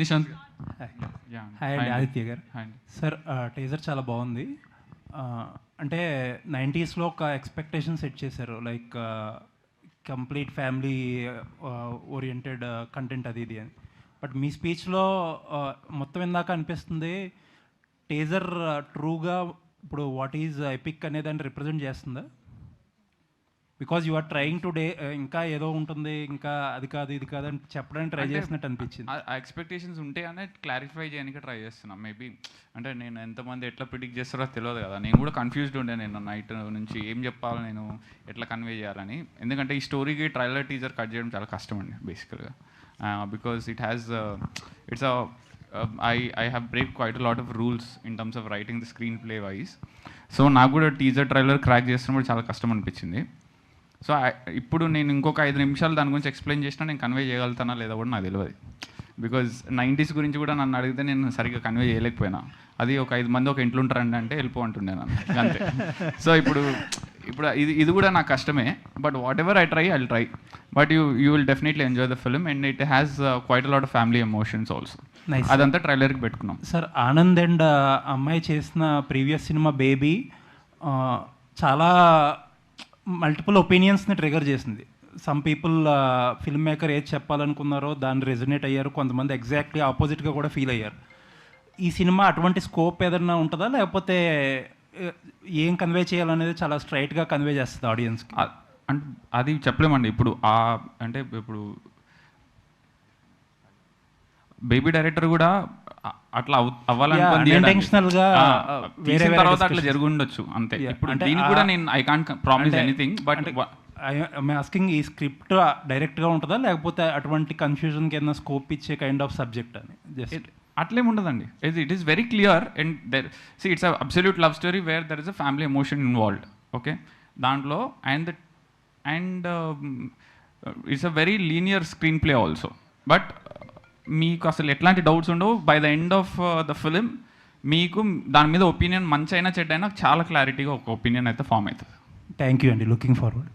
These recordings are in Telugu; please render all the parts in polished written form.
నిశాంత్. హాయ్ అండి, ఆదిత్య గారు. సార్, టీజర్ చాలా బాగుంది. అంటే 90స్లో ఒక ఎక్స్పెక్టేషన్ సెట్ చేశారు, like complete family oriented content అది ఇది అని. బట్ మీ స్పీచ్లో మొత్తం ఇందాక అనిపిస్తుంది టీజర్ ట్రూగా ఇప్పుడు వాట్ ఈజ్ ఎపిక్ అనే దాన్ని రిప్రజెంట్ చేస్తుందా? Because you are trying to ఇంకా ఏదో ఉంటుంది, ఇంకా అది కాదు ఇది కాదు అని చెప్పడానికి ట్రై చేసినట్టు అనిపించింది. ఆ ఎక్స్పెక్టేషన్స్ ఉంటే అనే క్లారిఫై చేయడానికి ట్రై చేస్తున్నాం. మేబీ అంటే నేను ఎంతమంది ఎట్లా ప్రిడిక్ట్ చేస్తారో తెలియదు కదా. నేను కూడా కన్ఫ్యూజ్డ్ ఉండే, నేను నైట్ నుంచి ఏం చెప్పాలి, నేను ఎట్లా కన్వే చేయాలని. ఎందుకంటే ఈ స్టోరీకి ట్రైలర్ టీజర్ కట్ చేయడం చాలా కష్టం అండి బేసికల్గా. Because it has its I have break quite a lot of rules in terms of writing the screenplay wise. So నాకు కూడా టీజర్ ట్రైలర్ క్రాక్ చేస్తున్నప్పుడు చాలా కష్టం అనిపించింది. సో ఇప్పుడు నేను ఇంకొక 5 నిమిషాలు దాని గురించి ఎక్స్ప్లెయిన్ చేసినా నేను కన్వే చేయగలుగుతానా లేదా కూడా నాకు తెలియదు. బికాజ్ 90s గురించి కూడా నన్ను అడిగితే నేను సరిగ్గా కన్వే చేయలేకపోయినా. అది ఒక 5 మంది ఒక ఇంట్లో ఉంటారండి అంటే వెళ్ళిపోంటుండే నన్ను అంతే. సో ఇప్పుడు ఇది కూడా నాకు కష్టమే. But what ever I try but you will definitely enjoy the film and it has quite a lot of family emotions also. అదంతా ట్రైలర్కి పెట్టుకున్నాం. సార్, ఆనంద్ అండ్ అమ్మాయి చేసిన ప్రీవియస్ సినిమా బేబీ చాలా మల్టిపుల్ ఒపీనియన్స్ని ట్రిగర్ చేసింది. సమ్ పీపుల్ ఫిల్మ్ మేకర్ ఏది చెప్పాలనుకున్నారో దాన్ని రెజనేట్ అయ్యారు, కొంతమంది ఎగ్జాక్ట్లీ ఆపోజిట్గా కూడా ఫీల్ అయ్యారు. ఈ సినిమా అటువంటి స్కోప్ ఏదైనా ఉంటుందా, లేకపోతే ఏం కన్వే చేయాలనేది చాలా స్ట్రైట్గా కన్వే చేస్తుంది ఆడియన్స్కి? అంటే అది చెప్పలేమండి. ఇప్పుడు అంటే ఇప్పుడు బేబీ డైరెక్టర్ కూడా అట్లా అవ్వాలనుకుంది తర్వాత అట్లా జరుగుండొచ్చు అంతే. ఇప్పుడు దీనికి కూడా నేను I can't promise anything. But asking, ఈ స్క్రిప్ట్ డైరెక్ట్గా ఉంటుందా, లేకపోతే అటువంటి కన్ఫ్యూజన్కి ఏదైనా స్కోప్ ఇచ్చే కైండ్ ఆఫ్ సబ్జెక్ట్ అని? జస్ట్ అట్లేం ఉండదండి. It is very clear and there it's a absolute love story where there is a family emotion involved. Okay, దాంట్లో and it's a very linear screenplay also. But మీకు అసలు ఎట్లాంటి డౌట్స్ ఉండవు. By the end of the film మీకు దాని మీద ఒపీనియన్ మంచి అయినా చెడ్డ అయినా చాలా క్లారిటీగా ఒక ఒపీనియన్ అయితే ఫామ్ అవుతుంది. థ్యాంక్ యూ అండి, లుకింగ్ ఫార్వర్డ్.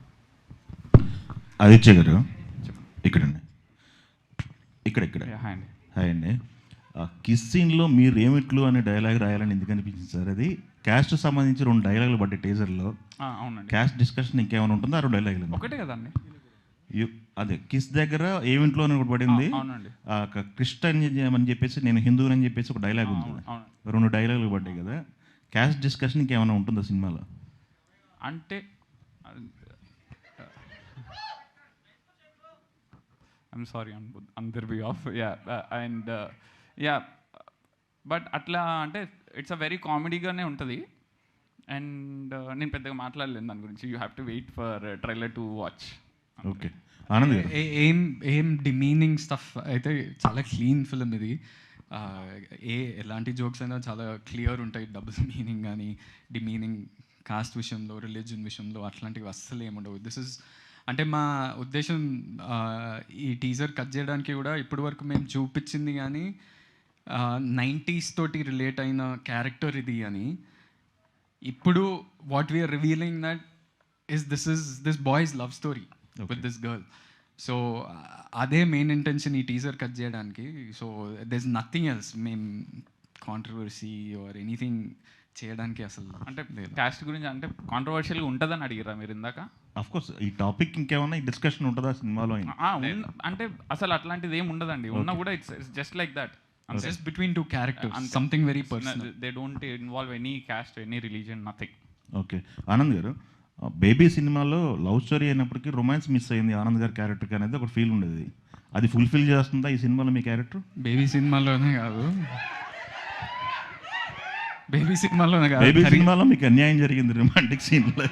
ఆదిత్య గారు ఇక్కడండి, ఇక్కడ హాయ్ అండి. కిస్ సీన్లో మీరు ఏమిట్లు అనే డైలాగ్ రాయాలని ఎందుకు అనిపించింది సార్? అది క్యాస్ట్ సంబంధించి 2 డైలాగులు పడ్డాయి టీజర్లో. అవునండి. క్యాస్ట్ డిస్కషన్ ఇంకేమైనా ఉంటుందో? 6 డైలాగులు ఒకటే కదండి. అదే కిస్ దగ్గర ఏమింట్లో అని ఒకటి పడింది. క్రిస్టియన్ అని చెప్పేసి నేను హిందువుని అని చెప్పేసి ఒక డైలాగ్ ఉంది. 2 డైలాగులు పడ్డాయి కదా. క్యాస్ట్ డిస్కషన్ ఇంకేమైనా ఉంటుందా సినిమాలో? అంటే I'm sorry on their behalf. But అట్లా అంటే ఇట్స్ అ వెరీ కామెడీగానే ఉంటుంది. అండ్ నేను పెద్దగా మాట్లాడలేను దాని గురించి. You have to wait for trailer to watch. Okay, Anand garu. ఏం డిమీనింగ్ స్టఫ్ అయితే చాలా క్లీన్ ఫిల్మ్ ఇది. ఎలాంటి జోక్స్ అయినా చాలా క్లియర్ ఉంటాయి. డబుల్ మీనింగ్ కానీ డిమీనింగ్ కాస్ట్ విషయంలో, రిలీజన్ విషయంలో అట్లాంటివి అస్సలు ఏముండవు. దిస్ ఇస్ అంటే మా ఉద్దేశం ఈ టీజర్ కట్ చేయడానికి కూడా ఇప్పటి వరకు మేము చూపించింది కానీ 90s తోటి రిలేట్ అయిన క్యారెక్టర్ ఇది అని. ఇప్పుడు what we are revealing that this boy's love story with this girl. So అదే మెయిన్ ఇంటెన్షన్ ఈ టీజర్ కట్ చేయడానికి. So there is nothing else. మేము కాంట్రవర్సీ ఆర్ ఎనీథింగ్ చేయడానికి అసలు అంటే క్యాస్ట్ గురించి అంటే కాంట్రవర్షియల్గా ఉంటుందని అడిగారా మీరు ఇందాక? అఫ్కోర్స్ ఈ టాపిక్ ఇంకేమన్నా డిస్కషన్ ఉంటుందా సినిమాలో? అంటే అసలు అట్లాంటిది ఏం ఉండదండి. ఉన్నా కూడా it's just like that. Just between 2 characters, something very personal. They don't involve any caste, any religion, nothing. Okay, Anand గారు, బేబీ సినిమాలో లవ్ స్టోరీ అయినప్పటికీ రొమాన్స్ మిస్ అయింది ఆనంద్ గారి క్యారెక్టర్కి అనేది ఒక ఫీల్ ఉండేది. అది ఫుల్ఫిల్ చేస్తుందా ఈ సినిమాలో మీ క్యారెక్టర్? బేబీ సినిమాలోనే కాదు, బేబీ సినిమాలో మీకు అన్యాయం జరిగింది రొమాంటిక్ సీన్లో.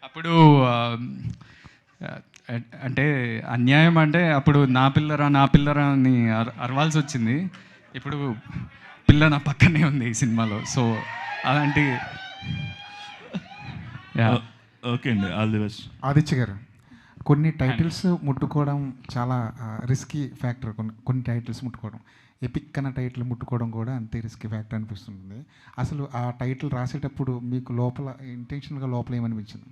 అప్పుడు అంటే అన్యాయం అంటే అప్పుడు నా పిల్లరా అని అరవాల్సి వచ్చింది. ఇప్పుడు పిల్ల నా పక్కనే ఉంది ఈ సినిమాలో. సో అలాంటి ఓకే అండి, ఆల్ ది బెస్ట్. ఆదిత్య గారు, కొన్ని టైటిల్స్ ముట్టుకోవడం చాలా రిస్కీ ఫ్యాక్టర్. కొన్ని టైటిల్స్ ముట్టుకోవడం, ఎపిక్ అన్న టైటిల్ ముట్టుకోవడం కూడా అంతే రిస్క్ ఫ్యాక్టర్ అనిపిస్తుంది. అసలు ఆ టైటిల్ రాసేటప్పుడు మీకు లోపల ఇంటెన్షనల్గా లోపల ఏమనిపించింది?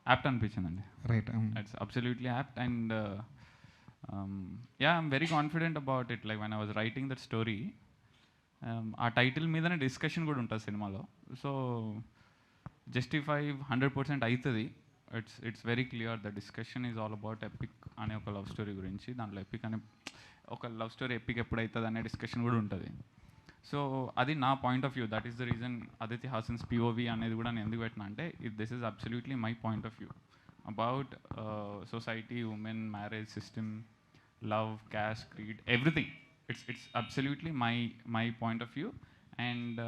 యాప్ట్ అనిపించిందండి. Right. It's absolutely apt and I'm very confident about it. Like when I was writing that story, ఆ టైటిల్ మీదనే డిస్కషన్ కూడా ఉంటుంది సినిమాలో. సో జస్టిఫై 100% అవుతుంది. It's very clear the discussion is all about epic అనే ఒక లవ్ స్టోరీ గురించి. దాంట్లో ఎపిక్ అనే ఒక లవ్ స్టోరీ ఎపిక్ ఎప్పుడు అవుతుంది అనే డిస్కషన్ కూడా ఉంటుంది. సో అది నా point of view. That is the reason Aditya హాసన్స్ పిఓవి అనేది కూడా నేను ఎందుకు పెట్టినా అంటే this is absolutely my point of view about society, women, marriage system, love, caste, creed, everything. It's absolutely my point of view and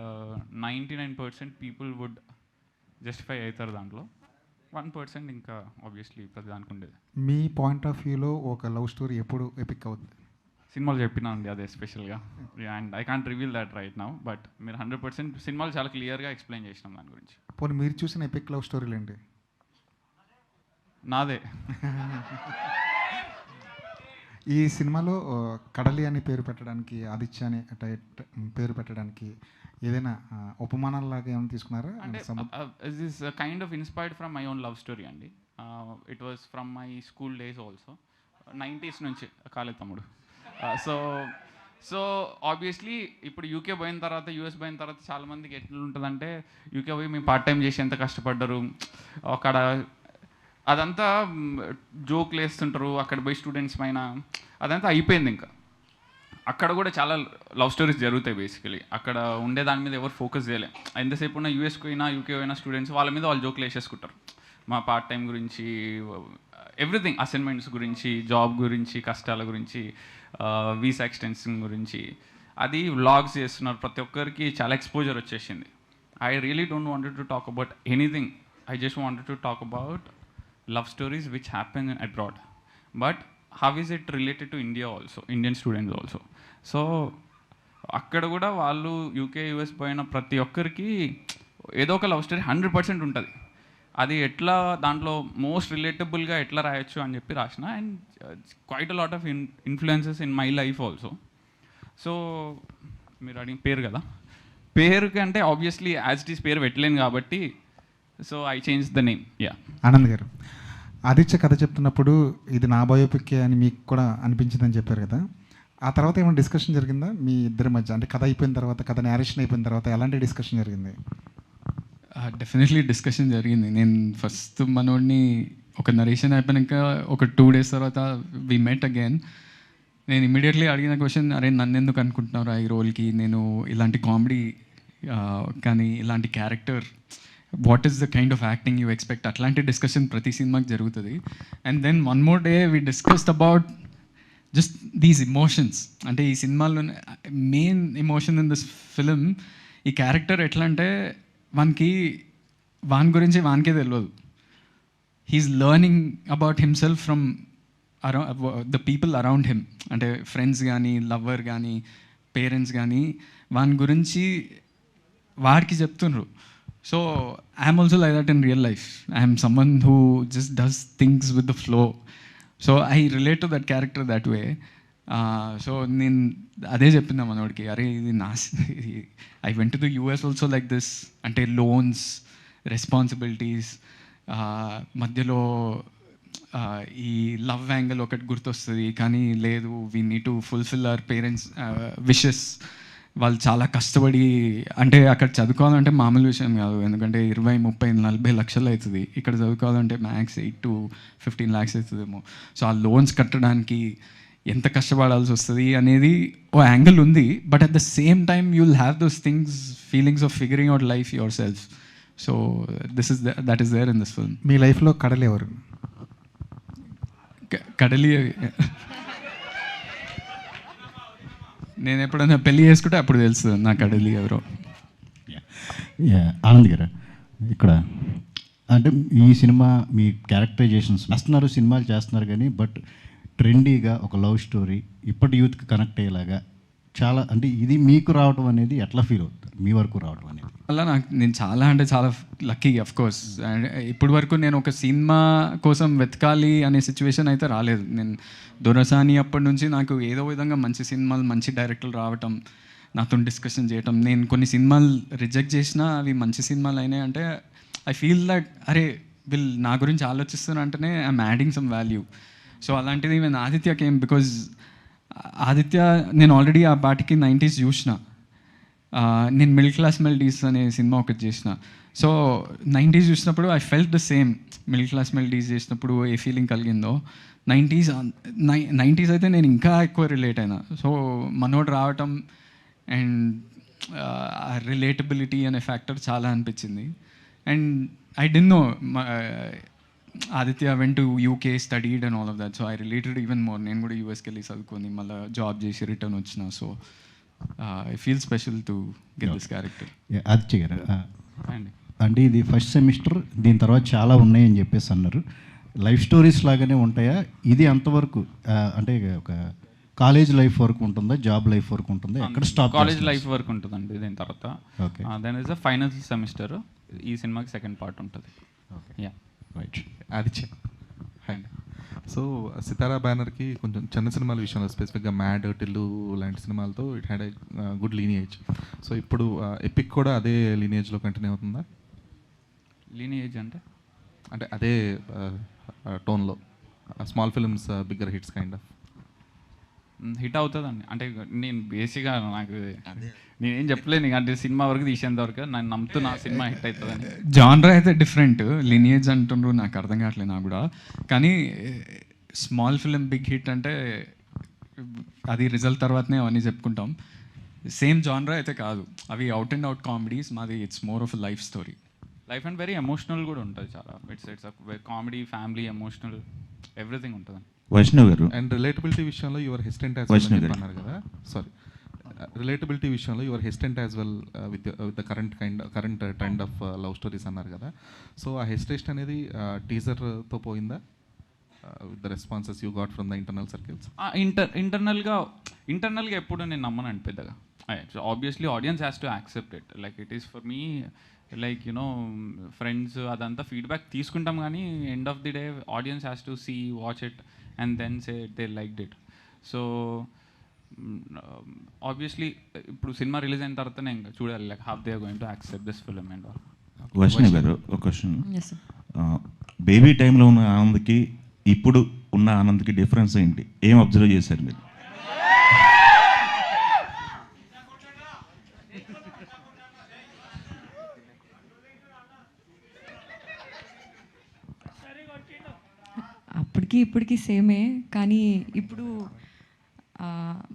99% people would justify అవుతారు దాంట్లో. 1% ఇంకా ఆబ్వియస్లీ ప్రతి దానికి ఉండేది. మీ పాయింట్ ఆఫ్ వ్యూలో ఒక లవ్ స్టోరీ ఎప్పుడు ఎపిక్ అవుతుంది? సినిమాలు చెప్పినా అండి అదే స్పెషల్గా. And I can't reveal that right now, but మీరు 100% సినిమాలు చాలా క్లియర్గా ఎక్స్ప్లెయిన్ చేసినాం దాని గురించి. పోనీ మీరు చూసిన ఎపిక్ లవ్ స్టోరీలు ఏంటి? నాదే. ఈ సినిమాలో కడలి అని పేరు పెట్టడానికి, ఆదిత్య అని పేరు పెట్టడానికి ఏదైనా ఉపమానాలలాగా ఏమైనా తీసుకున్నారా? అంటే this kind of inspired from my own love story అండి. It was from my school days also. 90s నుంచి కాలే తమ్ముడు. సో ఆబ్వియస్లీ ఇప్పుడు యూకే పోయిన తర్వాత, యూఎస్ పోయిన తర్వాత చాలామందికి ఎట్లా ఉంటుందంటే, యూకే పోయి మేము పార్ట్ టైం చేసి ఎంత కష్టపడ్డారు, అక్కడ అదంతా జోక్లు వేస్తుంటారు, అక్కడ పోయి స్టూడెంట్స్ పైన అదంతా అయిపోయింది. ఇంకా అక్కడ కూడా చాలా లవ్ స్టోరీస్ జరుగుతాయి బేసికలీ. అక్కడ ఉండే దాని మీద ఎవరు ఫోకస్ చేయలేం. ఎంతసేపు ఉన్న యూఎస్కి పోయినా యూకే పోయినా స్టూడెంట్స్ వాళ్ళ మీద వాళ్ళు జోక్లు వేసేసుకుంటారు. మా పార్ట్ టైం గురించి, ఎవ్రీథింగ్, అసైన్మెంట్స్ గురించి, జాబ్ గురించి, కష్టాల గురించి, వీసా ఎక్స్టెన్షన్ గురించి, అది వ్లాగ్స్ చేస్తున్నారు. ప్రతి ఒక్కరికి చాలా ఎక్స్పోజర్ వచ్చేసింది. I really don't wanted to talk about anything. I just wanted to talk about love stories which happen abroad, but how is it related to India also, Indian students also. So అక్కడ కూడా వాళ్ళు యూకే యూఎస్ పోయిన ప్రతి ఒక్కరికి ఏదో ఒక లవ్ స్టోరీ 100% ఉంటుంది. అది ఎట్లా దాంట్లో మోస్ట్ రిలేటబుల్గా ఎట్లా రాయొచ్చు అని చెప్పి రాసిన. And quite a lot of influences in my life also. So మీరు అడిగిన పేరు కదా, పేరు కంటే ఆబ్వియస్లీ యాజ్ ఇట్ ఈస్ పేరు పెట్టలేను కాబట్టి so I change the name. Yeah. Anand గారు, ఆదిత్య కథ చెప్తున్నప్పుడు ఇది నా బయోపిక్ అని మీకు కూడా అనిపించిందని చెప్పారు కదా, ఆ తర్వాత ఏమైనా డిస్కషన్ జరిగిందా మీ ఇద్దరి మధ్య? అంటే కథ అయిపోయిన తర్వాత, కథ నేరేషన్ అయిపోయిన తర్వాత ఎలాంటి డిస్కషన్ జరిగింది? డెఫినెట్లీ డిస్కషన్ జరిగింది. నేను ఫస్ట్ మనోడిని ఒక నరేషన్ అయిపోయాక ఒక 2 days తర్వాత వి మెట్ అగైన్. నేను ఇమీడియట్లీ అడిగిన క్వశ్చన్, అరే నన్ను ఎందుకు అనుకుంటున్నారా ఈ రోల్కి, నేను ఇలాంటి కామెడీ కానీ ఇలాంటి character, what is the kind of acting you expect, అట్లాంటి డిస్కషన్ ప్రతి సినిమాకి జరుగుతుంది. And then one more day we discussed about just these emotions. అంటే ఈ సినిమాలో main emotion in this film, ఈ క్యారెక్టర్ ఎట్లా అంటే వాని గురించి వానికే తెలియదు. He is learning about himself from the people around him. అంటే ఫ్రెండ్స్ కానీ, లవ్వర్ కానీ, పేరెంట్స్ కానీ వాని గురించి వాడికి చెప్తుండ్రు. So I'm also like that in real life. I'm someone who just does things with the flow. So I relate to that character that way. So నేను అదే చెప్పిందా మనోడికి, అరే ఇది I went to the US also like this. అంటే లోన్స్, రెస్పాన్సిబిలిటీస్, మధ్యలో ఈ లవ్ యాంగిల్ ఒకటి గుర్తొస్తుంది, కానీ లేదు, we need to fulfil our parents wishes. వాళ్ళు చాలా కష్టపడి, అంటే అక్కడ చదువుకోవాలంటే మామూలు విషయం కాదు, ఎందుకంటే 20, 30, 40 లక్షలు అవుతుంది. ఇక్కడ చదువుకోవాలంటే మ్యాక్స్ 8 to 15 lakhs అవుతుందేమో. సో ఆ లోన్స్ కట్టడానికి ఎంత కష్టపడాల్సి వస్తుంది అనేది ఓ యాంగిల్ ఉంది. But at the same time you will have those things, feelings of figuring out life yourself. So that is there in this film. మీ లైఫ్లో కడలి ఎవరు? కడలి నేను ఎప్పుడైనా పెళ్ళి చేసుకుంటే అప్పుడు తెలుస్తుంది నా కడలి ఎవరో. ఆనంద్ గారు, ఇక్కడ అంటే ఈ సినిమా మీ క్యారెక్టరైజేషన్స్ వస్తున్నారు, సినిమాలు చేస్తున్నారు, కానీ బట్ ట్రెండీగా ఒక లవ్ స్టోరీ ఇప్పటి యూత్కి కనెక్ట్ అయ్యేలాగా చాలా అంటే ఇది మీకు రావడం అనేది ఎట్లా ఫీల్ అవుతుంది మీ వరకు రావడం అనేది? అలా నేను చాలా అంటే చాలా లక్కీ అఫ్ కోర్స్. అండ్ ఇప్పటి వరకు నేను ఒక సినిమా కోసం వెతకాలి అనే సిచ్యువేషన్ అయితే రాలేదు. నేను దొరసాని అప్పటి నుంచి నాకు ఏదో విధంగా మంచి సినిమాలు, మంచి డైరెక్టర్లు రావటం, నాతో డిస్కషన్ చేయటం. నేను కొన్ని సినిమాలు రిజెక్ట్ చేసినా అవి మంచి సినిమాలు అయినాయి అంటే ఐ ఫీల్ దట్ అరే వీళ్ళు నా గురించి ఆలోచిస్తున్నా అంటేనే I'm adding some value. So అలాంటిది నేను ఆదిత్య కేమ్ బికాజ్ ఆదిత్య నేను ఆల్రెడీ ఆ పాటికి 90s చూసిన. నేను మిడిల్ క్లాస్ మెలడీస్ అనే సినిమా ఒకటి చేసిన. సో 90s చూసినప్పుడు I felt the same. Middle class melodies చేసినప్పుడు ఏ ఫీలింగ్ కలిగిందో 90s అయితే నేను ఇంకా ఎక్కువ రిలేట్ అయినా. సో మనోడు రావటం అండ్ రిలేటబిలిటీ అనే ఫ్యాక్టర్ చాలా అనిపించింది. And I didn't know Aditya went to UK studied and all of that. So I related even more. నేను కూడా యూఎస్కి వెళ్ళి చదువుకొని మళ్ళీ జాబ్ చేసి రిటర్న్ వచ్చిన. So I feel special to get this character. Aditya గారు అండి అంటే ఇది ఫస్ట్ సెమిస్టర్, దీని తర్వాత చాలా ఉన్నాయని చెప్పేసి అన్నారు. లైఫ్ స్టోరీస్ లాగానే ఉంటాయా? ఇది అంతవరకు అంటే ఒక కాలేజ్ లైఫ్ వరకు ఉంటుందా, జాబ్ లైఫ్ వరకు ఉంటుందా, ఎక్కడ స్టాప్? కాలేజ్ లైఫ్ వరకు ఉంటుందండి. దీని తర్వాత okay, then is a final semester. ఈ సినిమాకి సెకండ్ పార్ట్ ఉంటుంది. Okay, yeah right. Aditya and so Sithara బ్యానర్కి కొంచెం చిన్న సినిమాల విషయంలో స్పెసిఫిక్గా మ్యాడ్, టిల్లు లాంటి సినిమాలతో it had a good lineage. So ఇప్పుడు ఎపిక్ కూడా అదే లీనియేజ్లో కంటిన్యూ అవుతుందా? లీనియేజ్ అంటే అంటే అదే టోన్లో small films bigger hits kind of hit అవుతుందండి. అంటే నేను బేసిక్గా నాకు నేనేం చెప్పలేను. అంటే సినిమా వరకు తీసేంత వరకు నేను నమ్ముతున్నా సినిమా హిట్ అవుతుందని. జాన్రా అయితే డిఫరెంట్, లినియేజ్ అంటుండ్రు, నాకు అర్థం కావట్లేదు నాకు కూడా. కానీ స్మాల్ ఫిలిం బిగ్ హిట్ అంటే అది రిజల్ట్ తర్వాతనే అవన్నీ చెప్పుకుంటాం. సేమ్ జాన్రా అయితే కాదు, అవి అవుట్ అండ్ అవుట్ కామెడీస్. మాది it's more of life story. Life and very emotional కూడా ఉంటుంది చాలా. It's comedy, family, emotional, everything ఉంటుంది. వైష్ణవ్ గారు అండ్ రిలేటబిలిటీ విషయంలో your hesitant as Vaishnav well garu. అన్నారు కదా. సారీ, రిలేటబిలిటీ విషయంలో your hesitant as well with the current trend of love stories అన్నారు కదా. సో ఆ హెసిటేషన్ అనేది టీజర్తో పోయిందా with the responses you got from the internal circles? ఇంటర్నల్గా ఎప్పుడు నేను నమ్మనండి పెద్దగా. Obviously audience has to accept it. Like it is for me like friends అదంతా ఫీడ్బ్యాక్ తీసుకుంటాం, కానీ end of the day audience has to see, watch it and then say they liked it. So obviously ఇప్పుడు సినిమా రిలీజ్ అయిన తర్వాత నేను చూడాలి like how they are going to accept this film and all. Vaishnav garu ఒక క్వశ్చన్. బేబీ టైంలో ఉన్న ఆనంద్కి ఇప్పుడు ఉన్న ఆనంద్కి డిఫరెన్స్ ఏంటి? ఏం అబ్జర్వ్ చేశారు మీరు? అప్పటికి ఇప్పటికి సేమే, కానీ ఇప్పుడు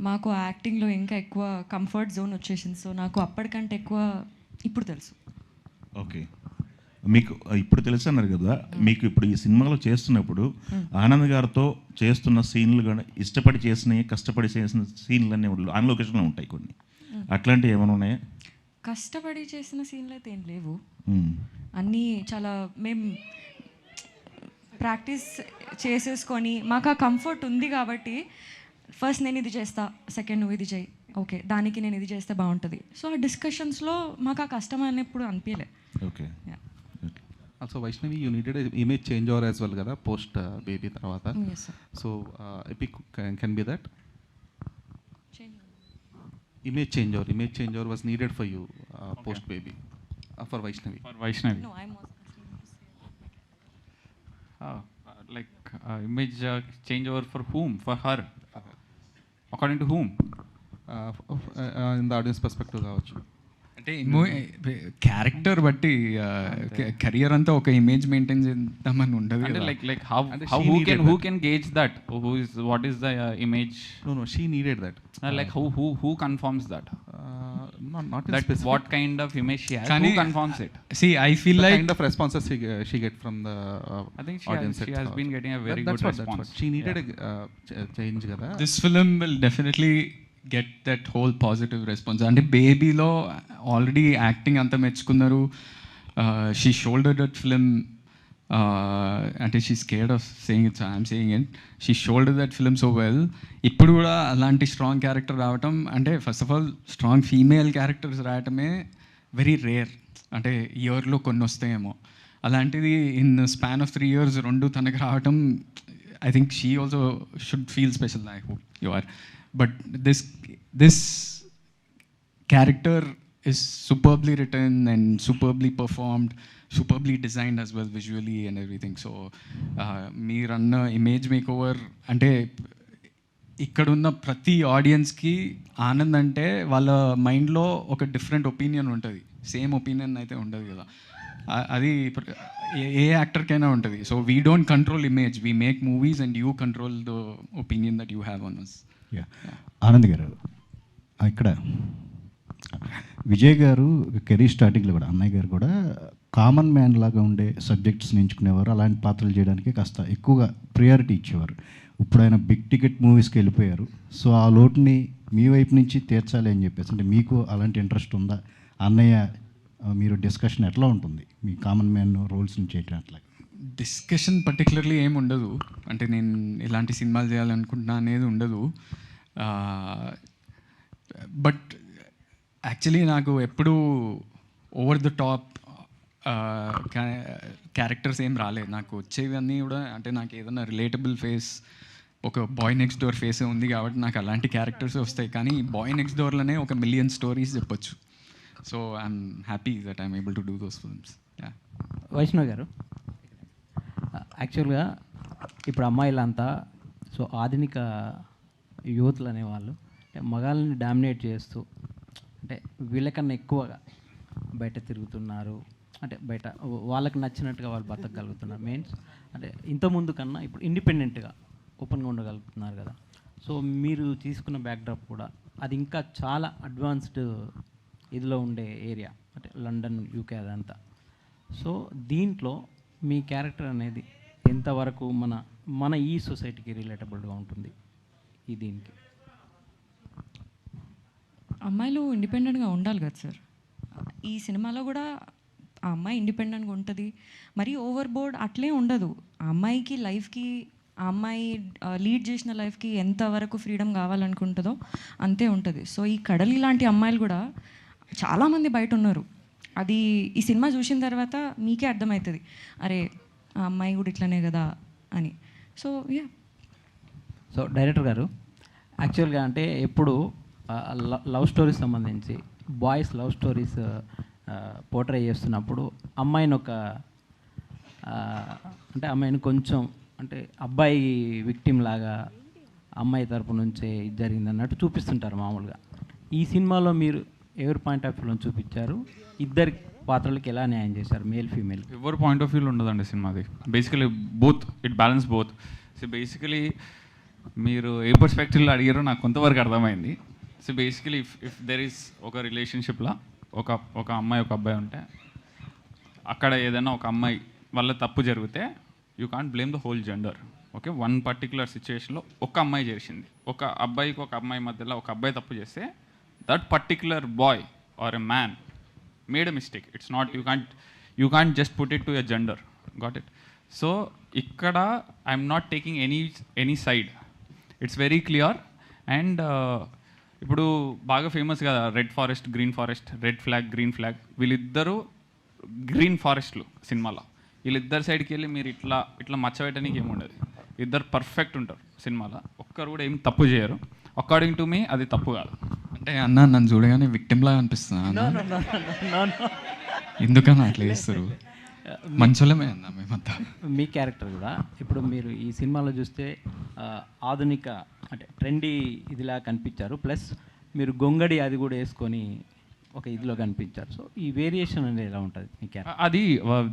మాకు యాక్టింగ్లో ఇంకా ఎక్కువ కంఫర్ట్ జోన్ వచ్చేసింది. సో నాకు అప్పటికంటే ఎక్కువ ఇప్పుడు తెలుసు. ఓకే, మీకు ఇప్పుడు తెలుసు అన్నారు కదా, మీకు ఇప్పుడు ఈ సినిమాలో చేస్తున్నప్పుడు ఆనంద్ గారితో చేస్తున్న సీన్లు కూడా ఇష్టపడి చేసినవి, కష్టపడి చేసిన సీన్లు అన్నీ ఆన్ లొకేషన్లో ఉంటాయి కొన్ని, అట్లాంటివి ఏమైనా ఉన్నాయా? కష్టపడి చేసిన సీన్లు అయితే ఏం లేవు. అన్నీ చాలా మేము ప్రాక్టీస్ చేసేసుకొని మాకు ఆ కంఫర్ట్ ఉంది కాబట్టి ఫస్ట్ నేను ఇది చేస్తా, సెకండ్ నువ్వు ఇది చేయి, ఓకే దానికి నేను ఇది చేస్తే బాగుంటుంది. సో ఆ డిస్కషన్స్లో మాకు ఆ కష్టం అనేప్పుడు అనిపించలే. Okay. Also Vaishnavi, you needed image change over as well కదా పోస్ట్ బేబీ తర్వాత. So Epic can be that image changeover was needed for you post baby for Vaishnavi. No, I'm like image changeover for whom? For her. According to whom? In the audience perspective కావచ్చు. అంటే క్యారెక్టర్ బట్టి కెరియర్ అంతా ఒక ఇమేజ్ మెయింటైన్ చేద్దామని ఉండదు. అంటే like how who can gauge that? What is the image? No, she needed that. Like who confirms that? Not in That specific. what kind of image she has? కానీ who confirms it? See, I feel The like kind of responses she get from the I think audience. she has been getting a very good that's response. what she needed a change కదా. this film will definitely get that whole positive response. అంటే బేబీలో ఆల్రెడీ యాక్టింగ్ అంతా మెచ్చుకున్నారు. షీ షోల్డర్ దట్ ఫిలిం అంటే she scared of saying it, I'm saying it. She should that film so well. ఇప్పుడు కూడా అలాంటి స్ట్రాంగ్ క్యారెక్టర్ రావటం అంటే first of all strong female characters రావటమే వెరీ రేర్. అంటే ఇయర్లో కొన్ని వస్తాయేమో, అలాంటిది ఇన్ స్పాన్ ఆఫ్ 3 years 2 తనకి రావటం, I think she also should feel special. I hope you are. But this character is superbly written and superbly performed, superbly designed as well visually and everything. So మీరు అన్న ఇమేజ్ మేకోవర్ అంటే ఇక్కడున్న ప్రతి ఆడియన్స్కి ఆనంద్ అంటే వాళ్ళ మైండ్లో ఒక డిఫరెంట్ ఒపీనియన్ ఉంటుంది, సేమ్ ఒపీనియన్ అయితే ఉండదు కదా. అది ఏ యాక్టర్కైనా ఉంటుంది. So we don't control image, we make movies and you control the opinion that you have on us. Anand garu, ఇక్కడ విజయ్ గారు కెరీర్ స్టార్టింగ్లో కూడా అన్నయ్య గారు కూడా కామన్ మ్యాన్ లాగా ఉండే సబ్జెక్ట్స్ని ఎంచుకునేవారు, అలాంటి పాత్రలు చేయడానికి కాస్త ఎక్కువగా ప్రియారిటీ ఇచ్చేవారు. ఇప్పుడు ఆయన బిగ్ టికెట్ మూవీస్కి వెళ్ళిపోయారు. సో ఆ లోటుని మీ వైపు నుంచి తీర్చాలి అని చెప్పేసి, అంటే మీకు అలాంటి ఇంట్రెస్ట్ ఉందా? అన్నయ్య మీరు డిస్కషన్ ఎట్లా ఉంటుంది మీ కామన్ మ్యాన్ రోల్స్ని చేయటం? అట్లా డిస్కషన్ పర్టికులర్లీ ఏమి ఉండదు. అంటే నేను ఇలాంటి సినిమాలు చేయాలనుకుంటున్నా అనేది ఉండదు. బట్ యాక్చువల్లీ నాకు ఎప్పుడూ ఓవర్ ద టాప్ క్యారెక్టర్స్ ఏం రాలేదు. నాకు వచ్చేవన్నీ కూడా అంటే నాకు ఏదైనా రిలేటబుల్ ఫేస్, ఒక బాయ్ నెక్స్ట్ డోర్ ఫేస్ ఉంది కాబట్టి నాకు అలాంటి క్యారెక్టర్స్ వస్తాయి. కానీ బాయ్ నెక్స్ట్ డోర్లోనే 1 million స్టోరీస్ చెప్పొచ్చు. So I'm happy that I'm able to do those films. Vaishnav garu, యాక్చువల్గా ఇప్పుడు అమ్మాయిలంతా సో ఆధునిక యూత్లు అనేవాళ్ళు మగాళ్ళని డామినేట్ చేస్తూ అంటే వీళ్ళకన్నా ఎక్కువగా బయట తిరుగుతున్నారు, అంటే బయట వాళ్ళకి నచ్చినట్టుగా వాళ్ళు బతకగలుగుతున్నారు. మీన్స్ అంటే ఇంతకుముందు కన్నా ఇప్పుడు ఇండిపెండెంట్గా ఓపెన్గా ఉండగలుగుతున్నారు కదా. సో మీరు తీసుకున్న బ్యాక్డ్రాప్ కూడా అది ఇంకా చాలా అడ్వాన్స్డ్ ఇదిలో ఉండే ఏరియా, అంటే లండన్, యూకే అదంతా. సో దీంట్లో మీ క్యారెక్టర్ అనేది ఎంతవరకు మన ఈ సొసైటీకి రిలేటబుల్గా ఉంటుంది ఈ దీనికి? అమ్మాయిలు ఇండిపెండెంట్గా ఉండాలి కదా సార్. ఈ సినిమాలో కూడా ఆ అమ్మాయి ఇండిపెండెంట్గా ఉంటుంది, మరీ ఓవర్ బోర్డ్ అట్లే ఉండదు. ఆ అమ్మాయికి లైఫ్కి, ఆ అమ్మాయి లీడ్ చేసిన లైఫ్కి ఎంతవరకు ఫ్రీడమ్ కావాలనుకుంటుందో అంతే ఉంటుంది. సో ఈ కడలి లాంటి అమ్మాయిలు కూడా చాలామంది బయట ఉన్నారు. అది ఈ సినిమా చూసిన తర్వాత మీకే అర్థమవుతుంది, అరే ఆ అమ్మాయి కూడా ఇట్లనే కదా అని. So yeah. సో డైరెక్టర్ గారు, యాక్చువల్గా అంటే ఎప్పుడు లవ్ స్టోరీస్ సంబంధించి బాయ్స్ లవ్ స్టోరీస్ పోర్ట్రే చేస్తున్నప్పుడు అమ్మాయిని అంటే అమ్మాయిని కొంచెం అంటే అబ్బాయి విక్టిమ్ లాగా అమ్మాయి తరపు నుంచే ఇది జరిగింది అన్నట్టు చూపిస్తుంటారు మామూలుగా. ఈ సినిమాలో మీరు ఎవరి పాయింట్ ఆఫ్ వ్యూలో చూపించారు? ఇద్దరి పాత్రలకి ఎలా న్యాయం చేశారు, మేల్ ఫీమేల్? ఎవరి పాయింట్ ఆఫ్ వ్యూలో ఉండదండి సినిమాది. Basically both, it balance both. So basically మీరు ఏ పర్స్పెక్టివ్లో అడిగారో నాకు కొంతవరకు అర్థమైంది. So basically if there is ఒక రిలేషన్షిప్లో ఒక అమ్మాయి ఒక అబ్బాయి ఉంటే అక్కడ ఏదైనా ఒక అమ్మాయి వల్ల తప్పు జరిగితే you can't blame the whole gender. Okay, one particular సిచ్యువేషన్లో ఒక అమ్మాయి చేసింది, ఒక అబ్బాయికి ఒక అమ్మాయి మధ్యలో ఒక అబ్బాయి తప్పు చేస్తే that particular boy or a man made a mistake. It's not, you can't just put it to a gender. Got it? So ఇక్కడ I'm not taking any side, it's very clear. And ఇప్పుడు బాగా ఫేమస్ కదా red forest, green forest, red flag, green flag. వీళ్ళిద్దరూ గ్రీన్ ఫారెస్ట్లు సినిమాలో. వీళ్ళిద్దరు సైడ్కి వెళ్ళి మీరు ఇట్లా మచ్చబెట్టడానికి ఏముండదు. ఇద్దరు పర్ఫెక్ట్ ఉంటారు సినిమాలో, ఒక్కరు కూడా ఏం తప్పు చేయరు. అకార్డింగ్ టు మీ అది తప్పు కాదు. అంటే అన్న నన్ను చూడగానే విక్టిమ్లా అనిపిస్తుంది. ఎందుకన్నా అట్లా చేస్తారు? మంచోళమే అన్న మేమంతా. మీ క్యారెక్టర్ కూడా ఇప్పుడు మీరు ఈ సినిమాలో చూస్తే ఆధునిక అంటే ట్రెండీ ఇదిలా కనిపించారు, ప్లస్ మీరు గొంగడి అది కూడా వేసుకొని ఒక ఇదిలో కనిపించారు. సో ఈ వేరియేషన్ అనేది ఎలా ఉంటుంది మీ క్యారెక్టర్? అది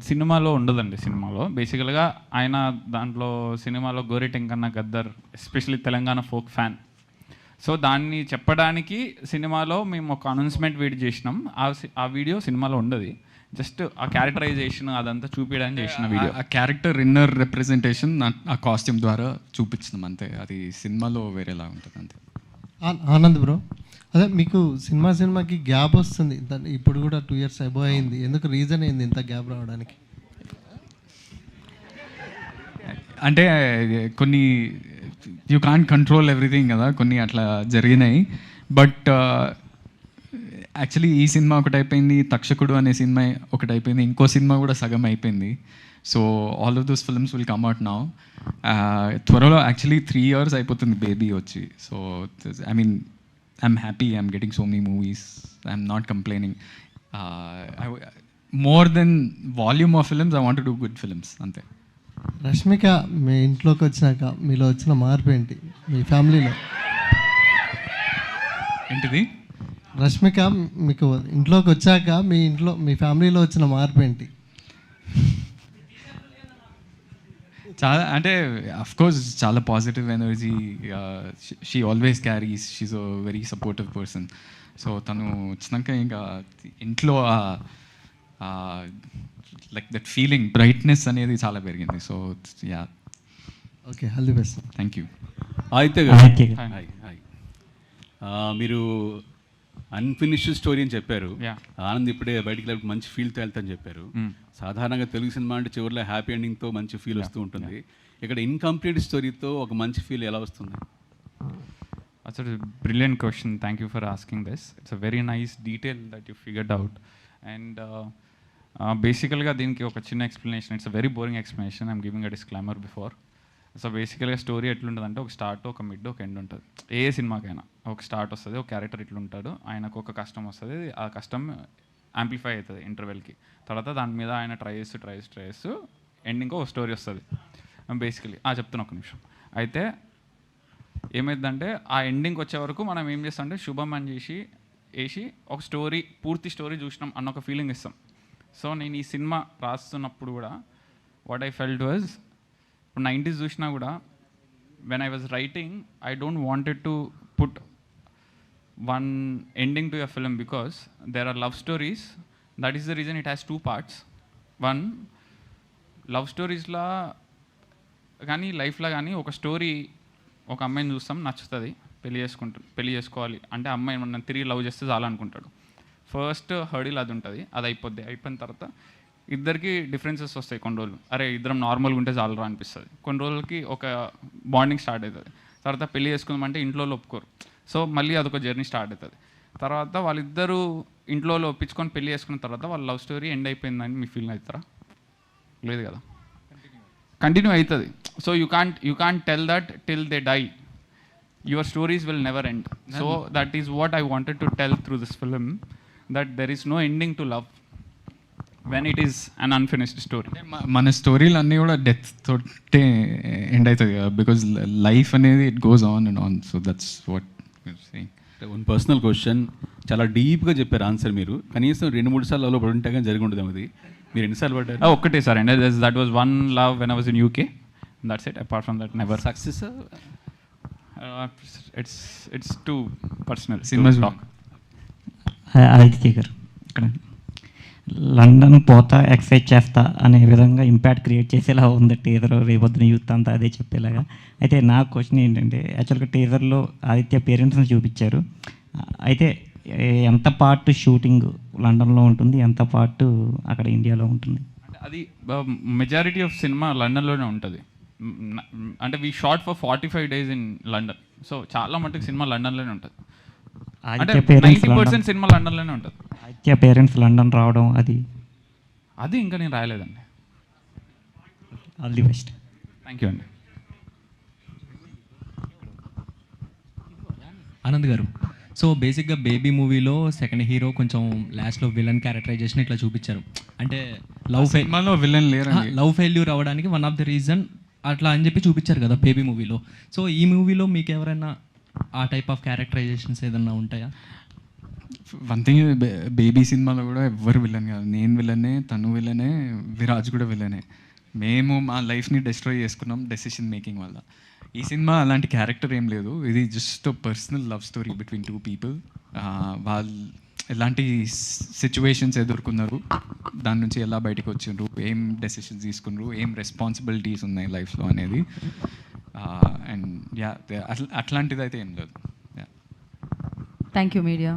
సినిమాలో ఉండదండి. సినిమాలో బేసికల్గా ఆయన దాంట్లో సినిమాలో గోరెటెంకన్న Gaddar especially Telangana folk fan. So దాన్ని చెప్పడానికి సినిమాలో మేము ఒక అనౌన్స్మెంట్ వీడియో చేసినాం. ఆ వీడియో సినిమాలో ఉండదు, జస్ట్ ఆ క్యారెక్టరైజేషన్ అదంతా చూపించడానికి చేసిన వీడియో. ఆ క్యారెక్టర్ ఇన్నర్ రిప్రజెంటేషన్ ఆ కాస్ట్యూమ్ ద్వారా చూపించినాం అంతే. అది సినిమాలో వేరేలా ఉంటుంది అంతే. ఆనంద్ బ్రో, అదే మీకు సినిమాకి గ్యాప్ వస్తుంది. ఇప్పుడు కూడా 2 years అబో అయింది. ఎందుకు రీజన్ ఏంది ఇంత గ్యాప్ రావడానికి? అంటే కొన్ని యూ కాంట్ కంట్రోల్ ఎవ్రీథింగ్ కదా, కొన్ని అట్లా జరిగినాయి. బట్ యాక్చువల్లీ ఈ సినిమా ఒకటి అయిపోయింది, తక్షకుడు అనే సినిమా ఒకటి అయిపోయింది, ఇంకో సినిమా కూడా సగం అయిపోయింది. So all of those films will come out now. త్వరలో యాక్చువల్లీ 3 years అయిపోతుంది బేబీ వచ్చి. So I mean I'm happy, I'm getting so many movies, I'm not complaining. More than volume of films I want to do good films, అంతే. రష్మిక మీ ఇంట్లోకి వచ్చినాక మీలో వచ్చిన మార్పు ఏంటి మీ ఫ్యామిలీలో? ఏంటిది? రష్మిక మీకు ఇంట్లోకి వచ్చాక మీ ఫ్యామిలీలో వచ్చిన మార్పు ఏంటి? చాలా అంటే అఫ్కోర్స్ చాలా positive energy she always carries, she's a very supportive person. So తను వచ్చినాక ఇంకా ఇంట్లో లైక్ దట్ ఫీలింగ్, బ్రైట్నెస్ అనేది చాలా పెరిగింది. So yeah, okay, all the best. Thank you. Aditya గారు, హాయ్ హాయ్. మీరు అన్ఫినిష్డ్ స్టోరీ అని చెప్పారు. ఆనంద్ ఇప్పుడే బయటికి వెళ్ళి మంచి ఫీల్తో వెళ్తాను చెప్పారు. సాధారణంగా తెలుగు సినిమా అంటే చివరిలో హ్యాపీ ఎండింగ్తో మంచి ఫీల్ వస్తూ ఉంటుంది. ఇక్కడ ఇన్కంప్లీట్ స్టోరీతో ఒక మంచి ఫీల్ ఎలా వస్తుంది? That's a brilliant question. Thank you for asking this. It's a very nice detail that you figured out. And basically, దీనికి ఒక చిన్న explanation. It's a very boring explanation. I'm giving a disclaimer before. So బేసికల్గా స్టోరీ ఎట్లుంటుందంటే ఒక స్టార్ట్, ఒక మిడ్, ఒక ఎండ్ ఉంటుంది. ఏ సినిమాకైనా ఒక స్టార్ట్ వస్తుంది, ఒక క్యారెక్టర్ ఇట్లుంటాడు, ఆయనకు ఒక కష్టం వస్తుంది, ఆ కష్టం యాంప్లిఫై అవుతుంది ఇంటర్వెల్కి. తర్వాత దాని మీద ఆయన ట్రై చేస్తూ ఎండింగ్ ఒక స్టోరీ వస్తుంది బేసికలీ. చెప్తున్నా ఒక నిమిషం. అయితే ఏమైందంటే ఆ ఎండింగ్ వచ్చే వరకు మనం ఏం చేస్తాం అంటే శుభం అని వేసి ఒక స్టోరీ, పూర్తి స్టోరీ చూసినాం అన్న ఒక ఫీలింగ్ ఇస్తాం. సో నేను ఈ సినిమా రాస్తున్నప్పుడు కూడా వాట్ ఐ ఫెల్ట్ వాజ్, ఇప్పుడు 90s చూసినా కూడా when I was writing I don't wanted to put one ending to your film because there are love stories. That is the reason it has 2 parts. One, love స్టోరీస్లా కానీ లైఫ్లో కానీ ఒక స్టోరీ, ఒక అమ్మాయిని చూస్తాం, నచ్చుతుంది, పెళ్లి చేసుకోవాలి అంటే అమ్మాయి మనం తిరిగి లవ్ చేస్తే చాలా అనుకుంటాడు. ఫస్ట్ హర్డిల్ అది ఉంటుంది, అది అయిపోయిన తర్వాత ఇద్దరికి డిఫరెన్సెస్ వస్తాయి కొన్ని రోజులు. అరే ఇద్దరం నార్మల్గా ఉంటే చాలరా అనిపిస్తుంది. కొన్ని రోజులకి ఒక బాండింగ్ స్టార్ట్ అవుతుంది. తర్వాత పెళ్లి చేసుకుందామంటే ఇంట్లో ఒప్పుకోరు. సో మళ్ళీ అదొక జర్నీ స్టార్ట్ అవుతుంది. తర్వాత వాళ్ళిద్దరూ ఇంట్లో ఒప్పించుకొని పెళ్లి చేసుకున్న తర్వాత వాళ్ళ లవ్ స్టోరీ ఎండ్ అయిపోయిందని మీ ఫీల్ అవుతారా? లేదు కదా, కంటిన్యూ అవుతుంది. So you can't tell that till they die. Your stories will never end. So that is what I wanted to tell through this film, that there is no ending to love when it is an unfinished story. మన స్టోరీలు అన్నీ కూడా డెత్ తోటే ఎండ్ అవుతుంది కదా, బికాజ్ లైఫ్ అనేది it goes on and on. So that's what one personal question, చాలా డీప్గా చెప్పారు ఆన్సర్. మీరు కనీసం 2-3 సార్లు లవ్లో పడి ఉంటే కానీ జరిగి ఉండదు. అది మీరు ఎన్నిసార్లు పడ్డారు? ఒక్కటే సార్ అండి. That was one love when I was in UK. That's it. Apart from that never. Success it's too personal. Cinema Aditya గారు, ఇక్కడ లండన్ పోతా ఎక్సైజ్ చేస్తా అనే విధంగా ఇంపాక్ట్ క్రియేట్ చేసేలా ఉంది టీజర్. రేపొద్దున యూత్ అంతా అదే చెప్పేలాగా. అయితే నా క్వశ్చన్ ఏంటంటే, యాక్చువల్గా టీజర్లో ఆదిత్య పేరెంట్స్ని చూపించారు. అయితే ఎంత పార్ట్ షూటింగ్ లండన్లో ఉంటుంది, ఎంత పార్ట్ అక్కడ ఇండియాలో ఉంటుంది? అది మెజారిటీ ఆఫ్ సినిమా లండన్లోనే ఉంటుంది. అంటే we short for 45 days in London. So చాలా మటుకు సినిమా లండన్లోనే ఉంటుంది. అంటే 90% సినిమా లండన్లోనే ఉంటుంది. ఆదిత్య పేరెంట్స్ లండన్ రావడం అది ఇంకా నేను రాయలేదండి. All the best. Thank you అండి. ఆనంద్ గారు, సో బేసిక్గా బేబీ మూవీలో సెకండ్ హీరో కొంచెం లాస్ట్లో విలన్ క్యారెక్టరైజేషన్ ఇట్లా చూపించారు. అంటే లవ్ ఫెయిల్యూర్ అవ్వడానికి వన్ ఆఫ్ ది రీజన్ అట్లా అని చెప్పి చూపించారు కదా బేబీ మూవీలో. సో ఈ మూవీలో మీకు ఎవరైనా ఆ టైప్ ఆఫ్ క్యారెక్టరైజేషన్స్ ఏదన్నా ఉంటాయా? వన్ థింగ్, బేబీ సినిమాలో కూడా ఎవ్వరు విలన్ కాదు. నేను విలనే, తను విలనే, విరాజ్ కూడా విలనే. మేము మా లైఫ్ని డిస్ట్రాయ్ చేసుకున్నాం డెసిషన్ మేకింగ్ వల్ల. ఈ సినిమా అలాంటి క్యారెక్టర్ ఏం లేదు. ఇది just personal love story between 2 people. వాళ్ళు ఎలాంటి సిచ్యువేషన్స్ ఎదుర్కొన్నారు, దాని నుంచి ఎలా బయటకు వచ్చిండ్రు, ఏం డెసిషన్స్ తీసుకున్నారు, ఏం రెస్పాన్సిబిలిటీస్ ఉన్నాయి లైఫ్లో అనేది. అండ్ అట్లాంటిది అయితే ఏం లేదు. Thank you media.